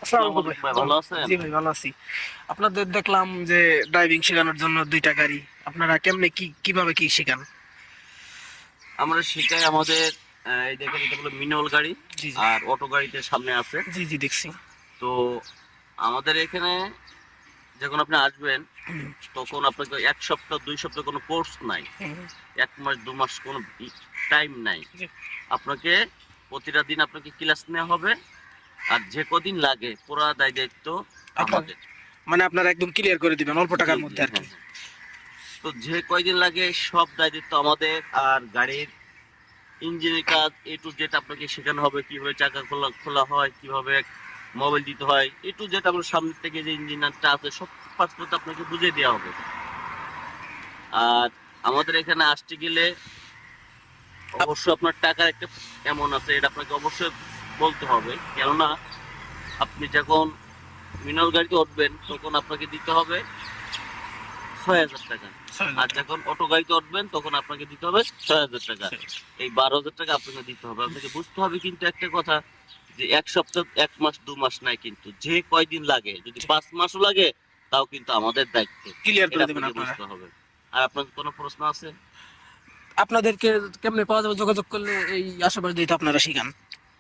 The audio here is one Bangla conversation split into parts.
আসসালামু আলাইকুম ভাই, ভালো আছেন? জি ভাই, ভালো আছি। আপনাদের দেখলাম যে ড্রাইভিং শেখানোর জন্য দুইটা গাড়ি। আপনারা কেমনে কিভাবে কি শেখান? আমরা শেখাই আমাদের এই দেখেন এটা হলো মিনুয়াল গাড়ি। জি জি। আর অটো গাড়িতে সামনে আছে। জি জি, দেখছি। তো আমাদের এখানে যখন আপনি আসবেন হুম, তখন আপনাকে 1 সপ্তাহ 2 সপ্তাহ কোনো কোর্স নাই, হুম, 1 মাস 2 মাস কোনো টাইম নাই। জি। আপনাকে প্রতিটা দিন আপনাকে ক্লাস নেওয়া হবে। আর যে কদিন লাগে পুরো দায় দায়িত্ব আপনার আমাদের। মানে আপনারা একদম ক্লিয়ার করে দিবেন অল্প জি টাকার জি, মধ্যে আর কি? হ্যাঁ হ্যাঁ। তো যে কয়দিন লাগে সব দায় দায়িত্ব আমাদের। আর গাড়ির ইঞ্জিনের কাজ এ টু জেড আপনাকে শেখানো হবে, কিভাবে চাকা খোলা খোলা হয়, কিভাবে মোবাইল দিতে হয়, এ টু জেড আপনার সামনে থেকে যে ইঞ্জিনটা আছে সব পাসপোর্ট আপনাকে বুঝিয়ে দেওয়া হবে। আর আমাদের এখানে আসতে গেলে অবশ্যই আপনার টাকার একটা এমন আছে, এটা আপনাকে অবশ্যই বলতে হবে। কেননা আপনি যখন মিনাল গাড়িতে উঠবেন তখন আপনাকে দিতে হবে 6,000 টাকা। আর যখন অটো গাড়িতে উঠবেন তখন আপনাকে দিতে হবে 6,000 টাকা। এই 12,000 টাকা আপনাকে দিতে হবে। আপনাকে বুঝতে হবে কিন্তু একটা কথা, যে 1 সপ্তাহ 1 মাস 2 মাস নাই, কিন্তু যে কয়দিন লাগে, যদি 5 মাসও লাগে তাও কিন্তু আমাদের দায়িত্ব। ক্লিয়ার এটা করে দিবেন আপনাকে আপনারা? বুঝতে হবে। আর আপনার কোনো প্রশ্ন আছে? আপনাদেরকে কেমনে পাওয়া যাবে? যোগাযোগ করলে এই আশেপাশে দিয়ে তো আপনারা শিখান?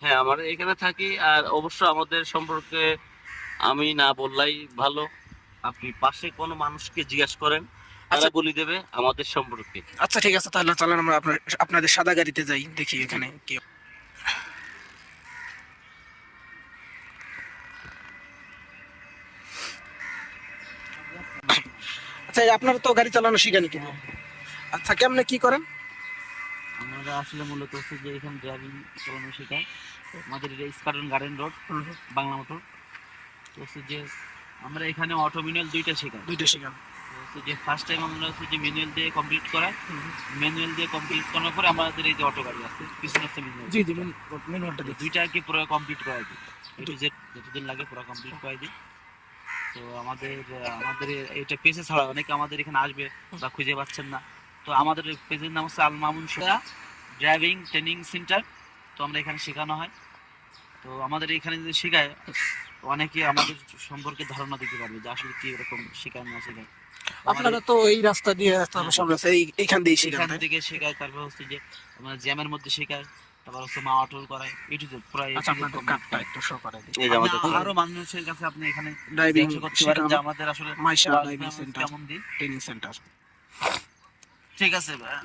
হ্যাঁ, আমার এখানে থাকি। আর অবশ্যই আমাদের সম্পর্কে আমি না বললাই ভালো। আপনি পাশে কোনো মানুষকে জিজ্ঞাসা করেন, তারা আচ্ছা বলে দেবে আমাদের সম্পর্কে। আচ্ছা, ঠিক আছে, তাহলে চলেন আমরা আপনাদের সাদা গাড়িতে যাই, দেখি এখানে কি। আচ্ছা, এই আপনারা তো গাড়ি চালানো শিখানি কিন্তু। আচ্ছা, কেমনে কি করেন? আমরা আসলে মূলত হচ্ছে যে এখানে ড্রাইভিং চালানো শেখাই। আমাদের এটা স্কার্ডন গার্ডেন রোড, হুম, বাংলা মোটর। তো হচ্ছে যে আমরা এখানে অটো ম্যানুয়াল দুইটা শেখাই। দুইটা শিখান? তো হচ্ছে যে ফার্স্ট টাইম আমরা হচ্ছে যে ম্যানুয়াল দিয়ে কমপ্লিট করাই। হুম, ম্যানুয়াল দিয়ে কমপ্লিট করার পরে আমাদের এই যে অটো গাড়ি আছে পিছনে আছে ম্যানুয়াল। জি জি, ম্যানুয়ালটা দেখছি। দুইটা আর কি পুরো কমপ্লিট করাই দিই। এ টু জেড যতদিন লাগে পুরো কমপ্লিট করাই দিই। তো আমাদের এটা পেজে ছাড়া অনেকে আমাদের এখানে আসবে বা খুঁজে পাচ্ছেন না। তো আমাদের পেজের নাম হচ্ছে Al Mamun Shah driving training centre. তো আমরা এখানে শেখানো হয়। তো আমাদের এখানে যদি শেখায়, অনেকে আমাদের সম্পর্কে ধারণা দিতে পারবে যে আসলে কি এরকম শেখায় না শেখায়। আমাদের আপনারা তো এই রাস্তা দিয়ে হ্যাঁ, সব রাস্তা এইখান দিয়ে শিখান, এখান তাই? থেকে শেখায়। তারপর হচ্ছে যে আমরা জ্যামের মধ্যে শেখায়। তারপর হচ্ছে মা অটল করায় এটু প্রায় আচ্ছা, আপনাদের কার্ডটা একটু শো করে দিই। এই যে আমাদের আরো মানুষের কাছে আপনি এখানে ড্রাইভিং জিজ্ঞাসা করতে পারেন যে আমাদের আসলে মাইশা ক্লাস ড্রাইভিং আমরা সেন্টার, কেমন দিই। Training centre. ঠিক আছে ভাই।